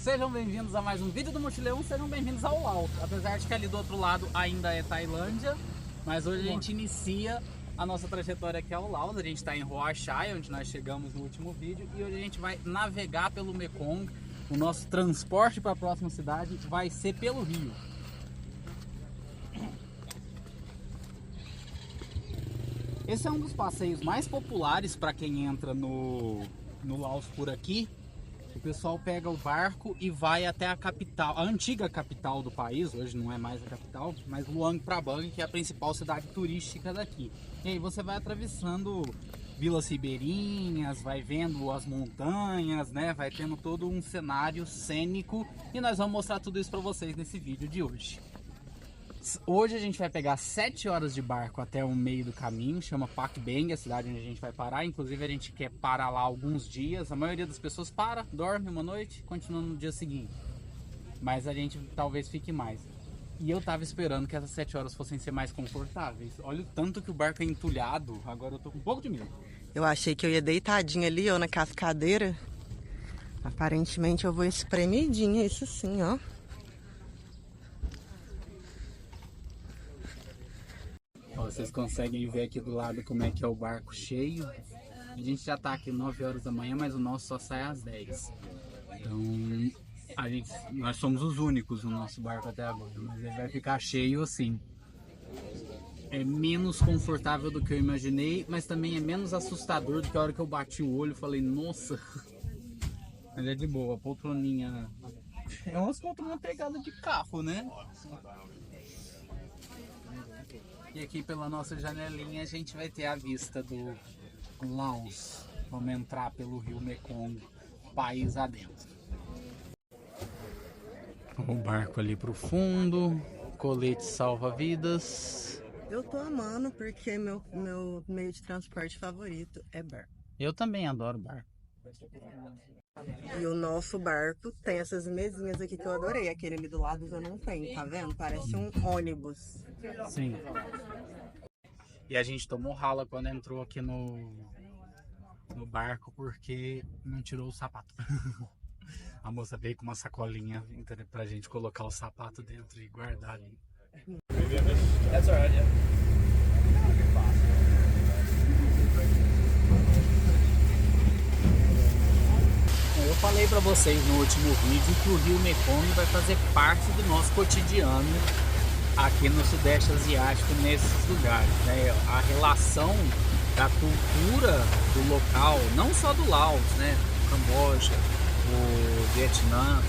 Sejam bem-vindos a mais um vídeo do Mochileão, sejam bem-vindos ao Laos. Apesar de que ali do outro lado ainda é Tailândia, mas hoje a gente inicia a nossa trajetória aqui ao Laos. A gente está em Hoa Chai, onde nós chegamos no último vídeo, e hoje a gente vai navegar pelo Mekong. O nosso transporte para a próxima cidade vai ser pelo rio. Esse é um dos passeios mais populares para quem entra no Laos por aqui. O pessoal pega o barco e vai até a capital, a antiga capital do país, hoje não é mais a capital, mas Luang Prabang, que é a principal cidade turística daqui. E aí você vai atravessando vilas ribeirinhas, vai vendo as montanhas, né? Vai tendo todo um cenário cênico e nós vamos mostrar tudo isso para vocês nesse vídeo de hoje. Hoje a gente vai pegar 7 horas de barco até o meio do caminho, chama Pak Beng, a cidade onde a gente vai parar. Inclusive a gente quer parar lá alguns dias. A maioria das pessoas para, dorme uma noite, continua no dia seguinte. Mas a gente talvez fique mais. E eu tava esperando que essas 7 horas fossem ser mais confortáveis. Olha o tanto que o barco é entulhado, agora eu tô com um pouco de medo. Eu achei que eu ia deitadinha ali, ó, na cascadeira. Aparentemente eu vou espremidinha, isso sim, ó. Vocês conseguem ver aqui do lado como é que é o barco cheio. A gente já tá aqui 9 horas da manhã, mas o nosso só sai às 10. Então, nós somos os únicos no nosso barco até agora, mas ele vai ficar cheio assim. É menos confortável do que eu imaginei, mas também é menos assustador do que a hora que eu bati o olho e falei, nossa. Mas é de boa, a poltroninha... É umas poltronas pegadas de carro, né? E aqui pela nossa janelinha a gente vai ter a vista do Laos. Vamos entrar pelo rio Mekong, país adentro. O barco ali pro fundo, colete salva-vidas. Eu tô amando porque meu meio de transporte favorito é barco. Eu também adoro barco. E o nosso barco tem essas mesinhas aqui que eu adorei. Aquele ali do lado eu não tenho, tá vendo? Parece um ônibus. Sim. E a gente tomou rala quando entrou aqui no barco porque não tirou o sapato. A moça veio com uma sacolinha pra gente colocar o sapato dentro e guardar ali. That's all right, yeah. Eu falei pra vocês no último vídeo que o rio Mekong vai fazer parte do nosso cotidiano aqui no Sudeste Asiático, nesses lugares, né? A relação da cultura do local, não só do Laos, né? O Camboja, o Vietnã,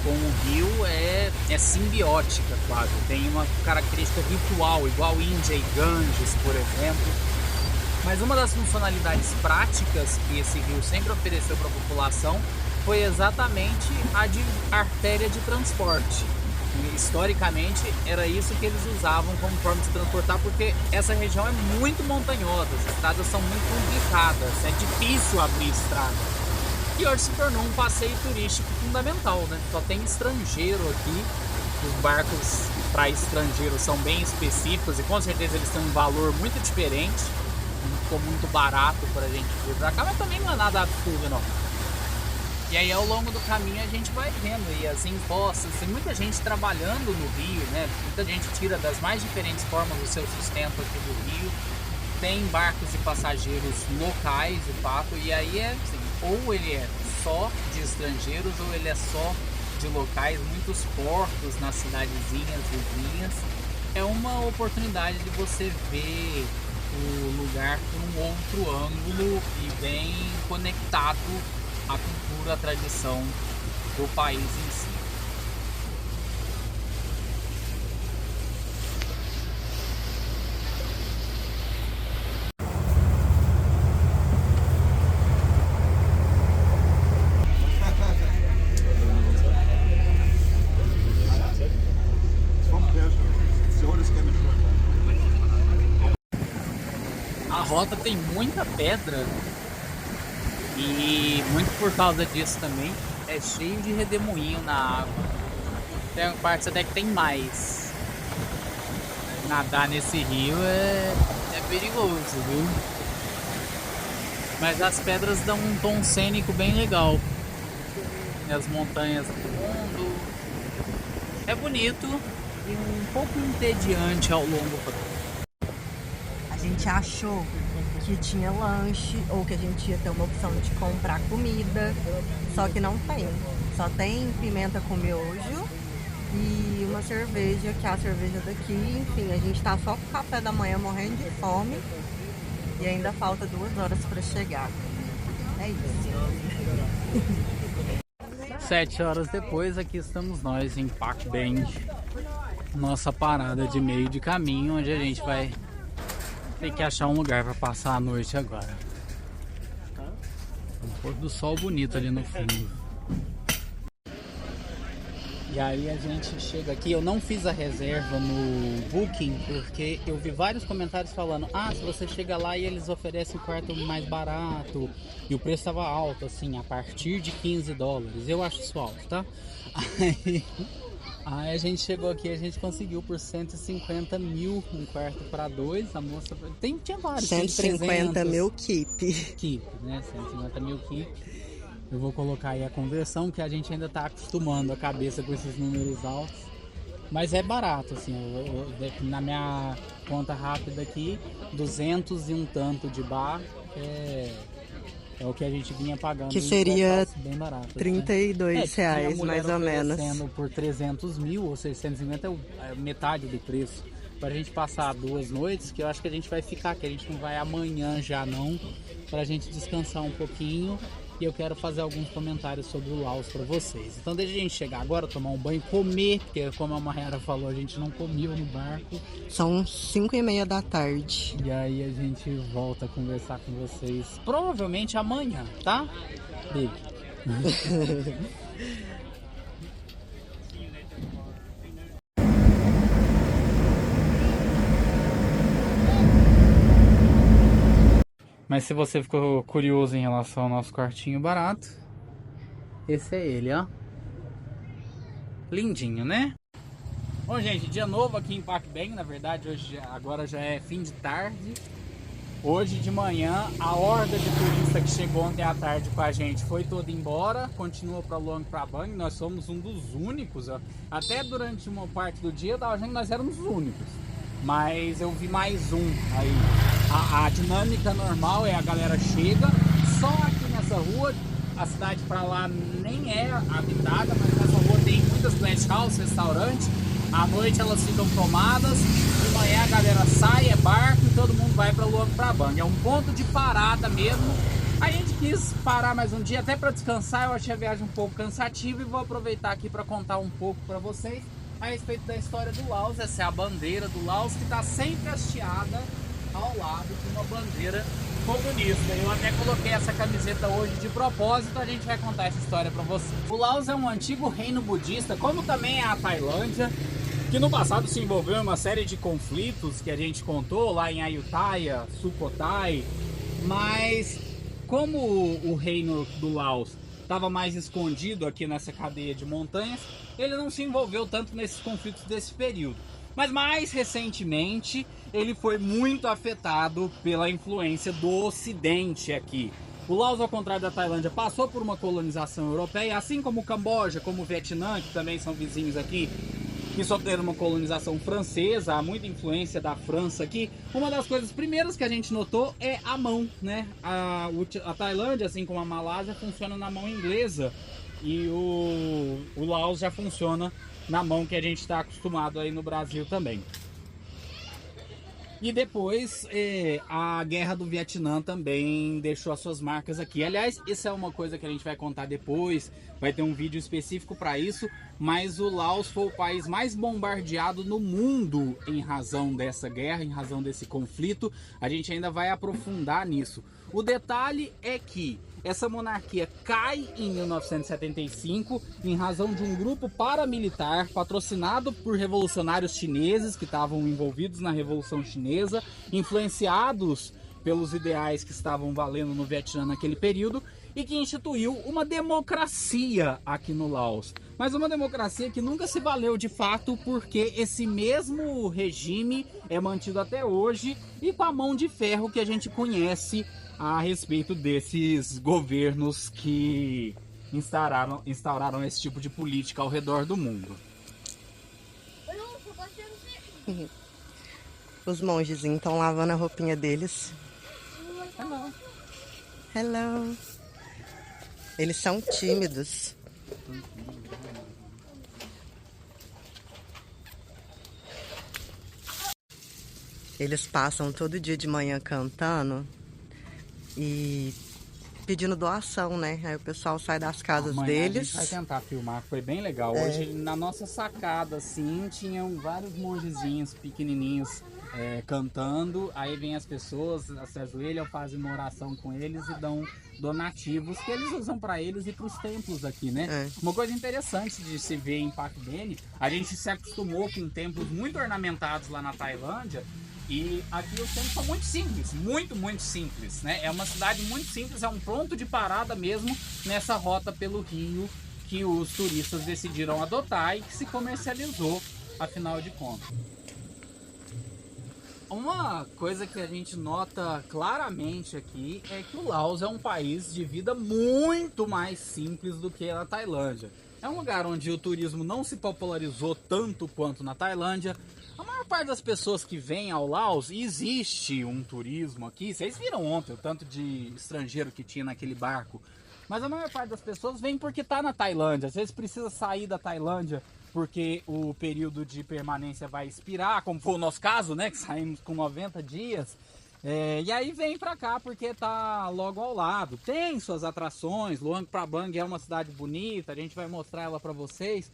com o rio é simbiótica quase. Tem uma característica ritual, igual Índia e Ganges, por exemplo. Mas uma das funcionalidades práticas que esse rio sempre ofereceu para a população foi exatamente a de artéria de transporte. E, historicamente era isso que eles usavam como forma de se transportar, porque essa região é muito montanhosa, as estradas são muito complicadas, é difícil abrir estrada. E hoje se tornou um passeio turístico fundamental, né? Só tem estrangeiro aqui, os barcos para estrangeiros são bem específicos e com certeza eles têm um valor muito diferente. Ficou muito barato pra gente vir pra cá, mas também não é nada absurdo não. E aí ao longo do caminho a gente vai vendo aí as encostas, tem muita gente trabalhando no rio, né? Muita gente tira das mais diferentes formas o seu sustento aqui do rio. Tem barcos de passageiros locais de fato, e aí é assim, ou ele é só de estrangeiros ou ele é só de locais, muitos portos nas cidadezinhas vizinhas. É uma oportunidade de você ver o lugar por um outro ângulo e bem conectado à cultura, à tradição do país em si. A rota tem muita pedra e muito por causa disso também é cheio de redemoinho na água. Tem partes até que tem mais. Nadar nesse rio é perigoso, viu? Mas as pedras dão um tom cênico bem legal. e as montanhas no fundo. É bonito e um pouco entediante ao longo prazo. A gente achou que tinha lanche ou que a gente ia ter uma opção de comprar comida, só que não tem. Só tem pimenta com miojo e uma cerveja, que é a cerveja daqui. Enfim, a gente tá só com o café da manhã morrendo de fome e ainda falta 2 horas para chegar. É isso. 7 horas depois, aqui estamos nós em Pak Beng, nossa parada de meio de caminho, onde a gente vai ter que achar um lugar para passar a noite agora. Um pôr do sol bonito ali no fundo. E aí a gente chega aqui, eu não fiz a reserva no Booking, porque eu vi vários comentários falando: ah, se você chega lá e eles oferecem o quarto mais barato, e o preço estava alto, assim, a partir de $15. Eu acho isso alto, tá? Aí a gente chegou aqui, a gente conseguiu por 150 mil um quarto para dois. A moça tinha vários, 150 mil keep, né? 150 mil keep. Eu vou colocar aí a conversão, que a gente ainda tá acostumando a cabeça com esses números altos. Mas é barato, assim, na minha conta rápida aqui, 200 e um tanto de bar é o que a gente vinha pagando. Que seria bem barato, R$32, mais ou menos. Por 300 mil, ou 650 é metade do preço. Pra gente passar 2 noites, que eu acho que a gente vai ficar, que a gente não vai amanhã já não, pra gente descansar um pouquinho. E eu quero fazer alguns comentários sobre o Laos para vocês. Então deixa a gente chegar agora, tomar um banho, comer, porque como a Mayara falou, a gente não comeu no barco. São 5:30 da tarde. E aí a gente volta a conversar com vocês, provavelmente amanhã, tá? Beijo. Mas se você ficou curioso em relação ao nosso quartinho barato, esse é ele, ó. Lindinho, né? Bom, gente, dia novo aqui em Pak Beng. Na verdade, agora já é fim de tarde. Hoje de manhã, a horda de turista que chegou ontem à tarde com a gente foi toda embora. Continua para Luang Prabang. Nós somos um dos únicos, ó. Até durante uma parte do dia, eu tava achando que nós éramos os únicos. Mas eu vi mais um aí. A dinâmica normal é a galera chega, só aqui nessa rua, a cidade pra lá nem é habitada, mas nessa rua tem muitas guest houses, restaurantes. À noite elas ficam tomadas, de manhã a galera sai, é barco e todo mundo vai pra Luang Prabang. É um ponto de parada mesmo. A gente quis parar mais um dia até para descansar. Eu achei a viagem um pouco cansativa e vou aproveitar aqui para contar um pouco para vocês a respeito da história do Laos. Essa é a bandeira do Laos, que está sempre hasteada ao lado de uma bandeira comunista. Eu até coloquei essa camiseta hoje de propósito. A gente vai contar essa história para vocês. O Laos é um antigo reino budista, como também é a Tailândia, que no passado se envolveu em uma série de conflitos que a gente contou lá em Ayutthaya, Sukhothai. Mas como o reino do Laos estava mais escondido aqui nessa cadeia de montanhas, ele não se envolveu tanto nesses conflitos desse período. Mas mais recentemente ele foi muito afetado pela influência do Ocidente aqui. O Laos, ao contrário da Tailândia, passou por uma colonização europeia, assim como o Camboja, como o Vietnã, que também são vizinhos aqui, que sofreram uma colonização francesa. Há muita influência da França aqui. Uma das coisas primeiras que a gente notou é a mão, né? A Tailândia, assim como a Malásia, funciona na mão inglesa, e o Laos já funciona na mão que a gente está acostumado aí no Brasil também. E depois a guerra do Vietnã também deixou as suas marcas aqui. Aliás, isso é uma coisa que a gente vai contar depois, vai ter um vídeo específico para isso. Mas o Laos foi o país mais bombardeado no mundo em razão dessa guerra, em razão desse conflito. A gente ainda vai aprofundar nisso. O detalhe é que essa monarquia cai em 1975 em razão de um grupo paramilitar patrocinado por revolucionários chineses que estavam envolvidos na Revolução Chinesa, influenciados pelos ideais que estavam valendo no Vietnã naquele período, e que instituiu uma democracia aqui no Laos. Mas uma democracia que nunca se valeu de fato, porque esse mesmo regime é mantido até hoje e com a mão de ferro que a gente conhece a respeito desses governos que instauraram esse tipo de política ao redor do mundo. Os mongezinhos estão lavando a roupinha deles. Hello. Hello. Eles são tímidos. Eles passam todo dia de manhã cantando e pedindo doação, né? Aí o pessoal sai das casas deles. A gente vai tentar filmar, foi bem legal. Hoje na nossa sacada, assim, tinham vários mongezinhos pequenininhos cantando. Aí vem as pessoas, se ajoelham, fazem uma oração com eles e dão donativos que eles usam para eles e para os templos aqui, né? Uma coisa interessante de se ver em Phak Beni, a gente se acostumou com templos muito ornamentados lá na Tailândia. E aqui os templos são muito simples, muito simples, né? É uma cidade muito simples, é um ponto de parada mesmo nessa rota pelo rio que os turistas decidiram adotar e que se comercializou, afinal de contas. Uma coisa que a gente nota claramente aqui é que o Laos é um país de vida muito mais simples do que a Tailândia. É um lugar onde o turismo não se popularizou tanto quanto na Tailândia. A maior parte das pessoas que vêm ao Laos, e existe um turismo aqui, vocês viram ontem o tanto de estrangeiro que tinha naquele barco, mas a maior parte das pessoas vem porque está na Tailândia. Às vezes precisa sair da Tailândia porque o período de permanência vai expirar, como foi o nosso caso, né, que saímos com 90 dias. E aí vem pra cá porque tá logo ao lado. Tem suas atrações, Luang Prabang é uma cidade bonita, a gente vai mostrar ela pra vocês.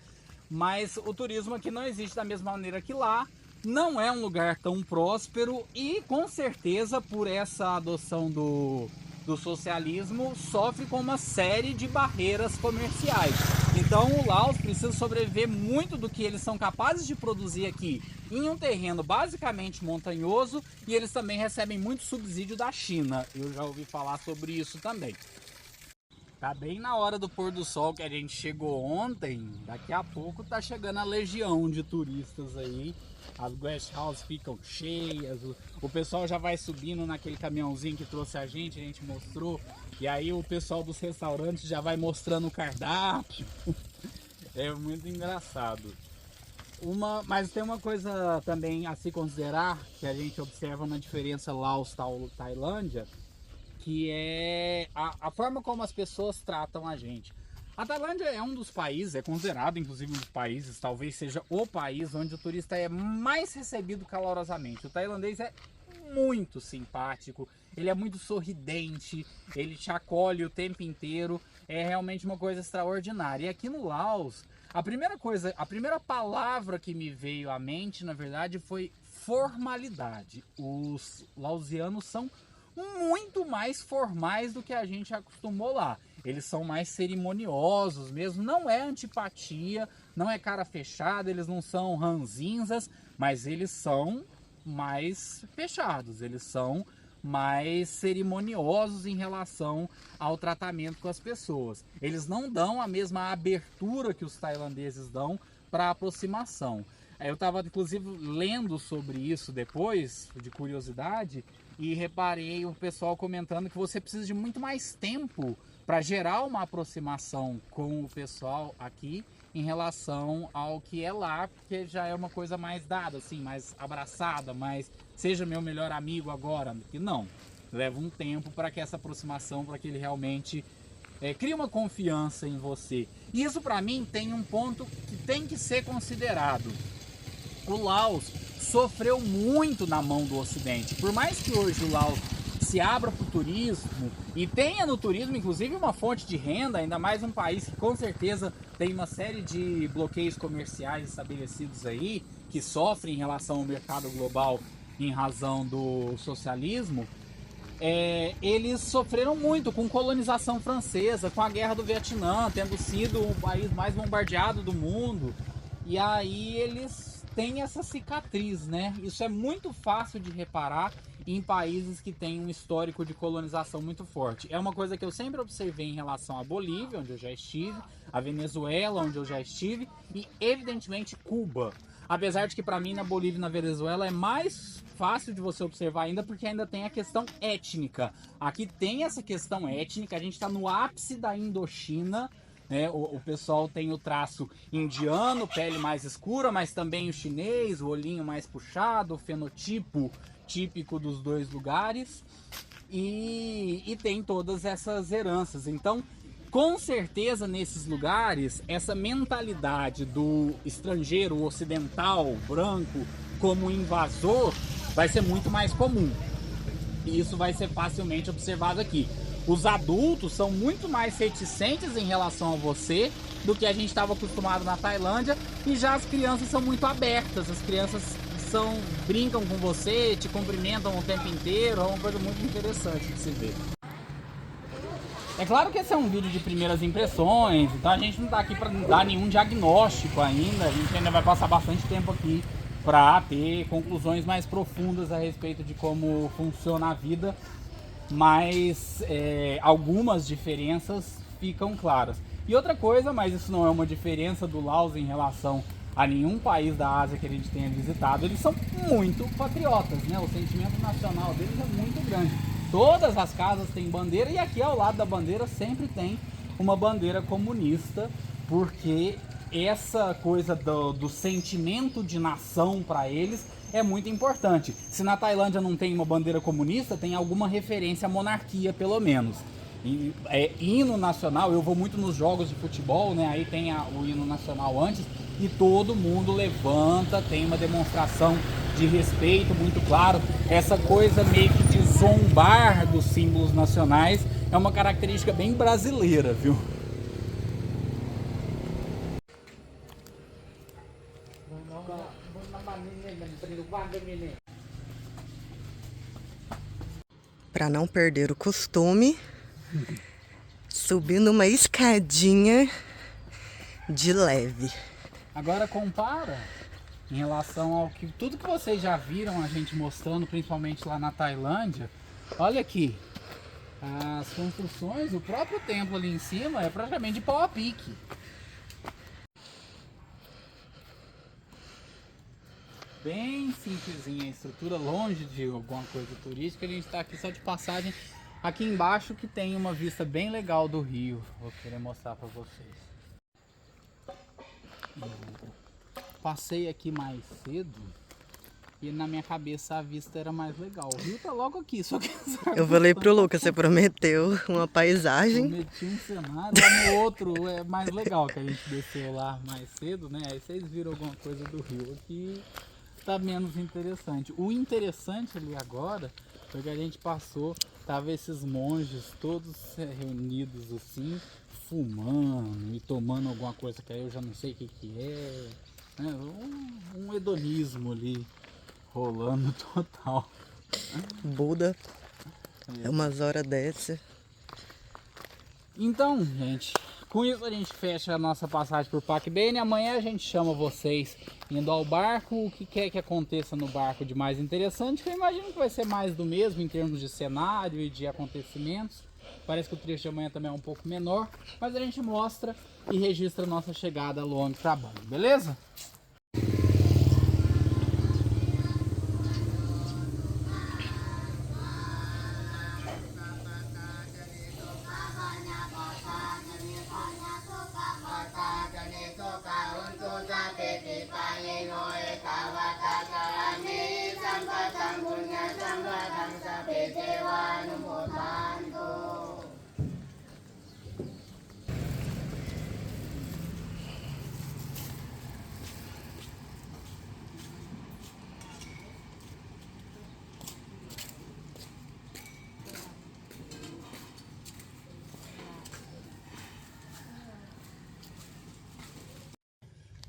Mas o turismo aqui não existe da mesma maneira que lá. Não é um lugar tão próspero e com certeza por essa adoção do socialismo sofre com uma série de barreiras comerciais. Então o Laos precisa sobreviver muito do que eles são capazes de produzir aqui em um terreno basicamente montanhoso, e eles também recebem muito subsídio da China. Eu já ouvi falar sobre isso também. Tá bem na hora do pôr do sol que a gente chegou ontem. Daqui a pouco tá chegando a legião de turistas aí. As guest houses ficam cheias. O pessoal já vai subindo naquele caminhãozinho que trouxe a gente mostrou. E aí o pessoal dos restaurantes já vai mostrando o cardápio. É muito engraçado. Mas tem uma coisa também a se considerar, que a gente observa uma diferença Laos-Tailândia, que é a forma como as pessoas tratam a gente. A Tailândia é um dos países, é considerado inclusive um dos países, talvez seja o país onde o turista é mais recebido calorosamente. O tailandês é muito simpático, ele é muito sorridente, ele te acolhe o tempo inteiro, é realmente uma coisa extraordinária. E aqui no Laos, a primeira palavra que me veio à mente, na verdade, foi formalidade. Os lausianos são muito mais formais do que a gente acostumou lá. Eles são mais cerimoniosos mesmo, não é antipatia, não é cara fechada, eles não são ranzinzas, mas eles são mais fechados, eles são mais cerimoniosos em relação ao tratamento com as pessoas. Eles não dão a mesma abertura que os tailandeses dão para aproximação. Eu estava inclusive lendo sobre isso depois, de curiosidade, e reparei o pessoal comentando que você precisa de muito mais tempo para gerar uma aproximação com o pessoal aqui em relação ao que é lá, porque já é uma coisa mais dada, assim, mais abraçada, mais seja meu melhor amigo agora, que não. Leva um tempo para que essa aproximação, para que ele realmente crie uma confiança em você. E isso para mim tem um ponto que tem que ser considerado. O Laos sofreu muito na mão do Ocidente. Por mais que hoje o Laos se abra para o turismo e tenha no turismo inclusive uma fonte de renda, ainda mais um país que com certeza tem uma série de bloqueios comerciais estabelecidos aí, que sofrem em relação ao mercado global em razão do socialismo, eles sofreram muito com colonização francesa, com a guerra do Vietnã, tendo sido o país mais bombardeado do mundo, e aí eles têm essa cicatriz, né? Isso é muito fácil de reparar em países que têm um histórico de colonização muito forte. É uma coisa que eu sempre observei em relação à Bolívia, onde eu já estive, a Venezuela, onde eu já estive, e evidentemente Cuba. Apesar de que para mim na Bolívia e na Venezuela é mais fácil de você observar ainda, porque ainda tem a questão étnica. Aqui tem essa questão étnica, a gente está no ápice da Indochina, né? O pessoal tem o traço indiano, pele mais escura, mas também o chinês, o olhinho mais puxado, o fenotipo típico dos dois lugares. E tem todas essas heranças. Então, com certeza, nesses lugares, essa mentalidade do estrangeiro ocidental, branco, como invasor, vai ser muito mais comum. E isso vai ser facilmente observado aqui. Os adultos são muito mais reticentes em relação a você do que a gente estava acostumado na Tailândia, e já as crianças são muito abertas. As crianças brincam com você, te cumprimentam o tempo inteiro. É uma coisa muito interessante de se ver. É claro que esse é um vídeo de primeiras impressões, então a gente não está aqui para dar nenhum diagnóstico ainda. A gente ainda vai passar bastante tempo aqui para ter conclusões mais profundas a respeito de como funciona a vida, mas algumas diferenças ficam claras. E outra coisa, mas isso não é uma diferença do Laos em relação a nenhum país da Ásia que a gente tenha visitado, eles são muito patriotas, né? O sentimento nacional deles é muito grande. Todas as casas têm bandeira, e aqui ao lado da bandeira sempre tem uma bandeira comunista, porque essa coisa do sentimento de nação para eles é muito importante. Se na Tailândia não tem uma bandeira comunista, tem alguma referência à monarquia, pelo menos. Hino nacional, eu vou muito nos jogos de futebol, né? Aí tem o hino nacional antes, e todo mundo levanta, tem uma demonstração de respeito muito claro. Essa coisa meio que de zombar dos símbolos nacionais é uma característica bem brasileira, viu? Para não perder o costume, subindo uma escadinha de leve. Agora compara em relação ao que tudo que vocês já viram a gente mostrando, principalmente lá na Tailândia. Olha aqui, as construções, o próprio templo ali em cima é praticamente de pau a pique. Bem simplesinha a estrutura, longe de alguma coisa turística. A gente está aqui só de passagem. Aqui embaixo que tem uma vista bem legal do rio. Vou querer mostrar para vocês. Passei aqui mais cedo e na minha cabeça a vista era mais legal. O rio tá logo aqui, só que... Eu falei pro Lucas, você prometeu uma paisagem. Prometi um cenário, lá no outro é mais legal, que a gente desceu lá mais cedo, né? Aí vocês viram alguma coisa do rio. Aqui tá menos interessante. O interessante ali agora foi que a gente passou, tava esses monges todos reunidos assim, fumando e tomando alguma coisa que aí eu já não sei o que é, né? Um hedonismo ali rolando total. Buda, é umas horas dessa. Então, gente, com isso a gente fecha a nossa passagem por Pak Ben. Amanhã a gente chama vocês indo ao barco. O que quer que aconteça no barco de mais interessante, que eu imagino que vai ser mais do mesmo em termos de cenário e de acontecimentos. Parece que o trecho de amanhã também é um pouco menor, mas a gente mostra e registra a nossa chegada a Luang Prabang, beleza?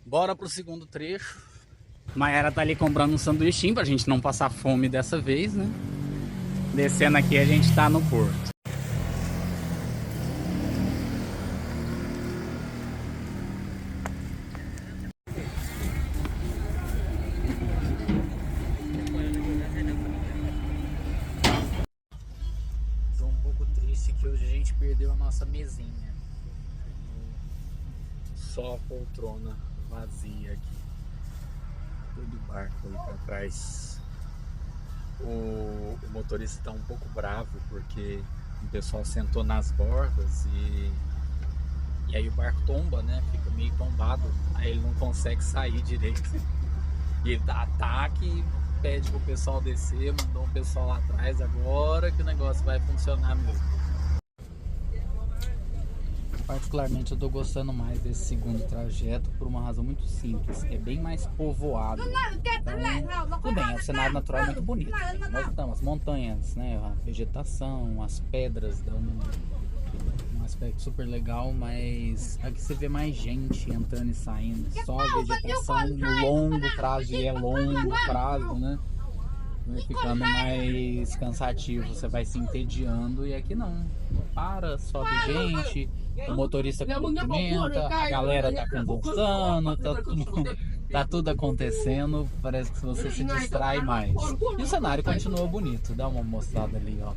Bora pro segundo trecho. Mayara tá ali comprando um sanduichinho pra gente não passar fome dessa vez, né? Descendo aqui a gente tá no porto. Tô um pouco triste que hoje a gente perdeu a nossa mesinha. Só a poltrona vazia aqui. Todo o barco ali pra trás. O motorista tá um pouco bravo porque o pessoal sentou nas bordas e E aí o barco tomba, né? Fica meio tombado. Aí ele não consegue sair direito. E ele dá ataque, pede pro pessoal descer, mandou um pessoal lá atrás. Agora que o negócio vai funcionar mesmo. Particularmente eu tô gostando mais desse segundo trajeto por uma razão muito simples. É bem mais povoado. Então, tudo bem, o cenário natural é muito bonito. Nós estamos as montanhas, né? A vegetação, as pedras dão um aspecto super legal, mas aqui você vê mais gente entrando e saindo. Só a vegetação no longo prazo, e é longo prazo, né? Vai ficando mais cansativo, você vai se entediando, e aqui não. Para, sobe gente, o motorista cumprimenta, a galera tá conversando, tá tudo acontecendo, parece que você se distrai mais. E o cenário continua bonito, dá uma mostrada ali, ó.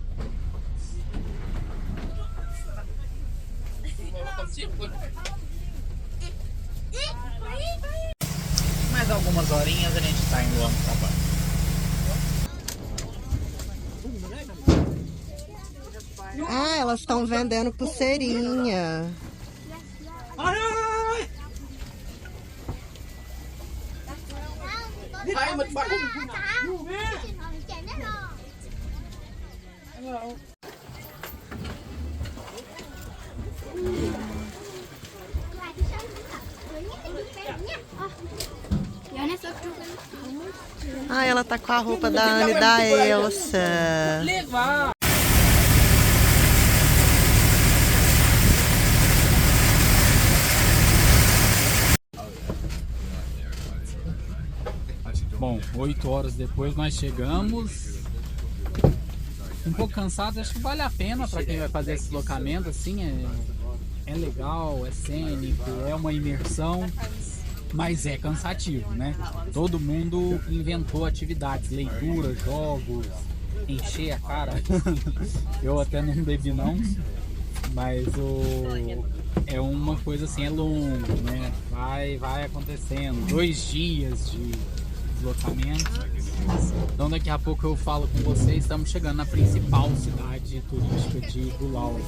Mais algumas horinhas a gente tá indo lá no trabalho. Ah, elas estão vendendo pulseirinha. Ah, ela tá com a roupa da Ana e da Elsa. Levar! Bom, 8 horas depois nós chegamos. Um pouco cansado, acho que vale a pena para quem vai fazer esse deslocamento, assim, é legal, é cênico, é uma imersão, mas é cansativo, né? Todo mundo inventou atividades, leitura, jogos, encher a cara. Eu até não bebi não, mas é uma coisa assim, é longo, né? Vai acontecendo, 2 dias de deslocamento. Então daqui a pouco eu falo com vocês. Estamos chegando na principal cidade turística de Bulau, né?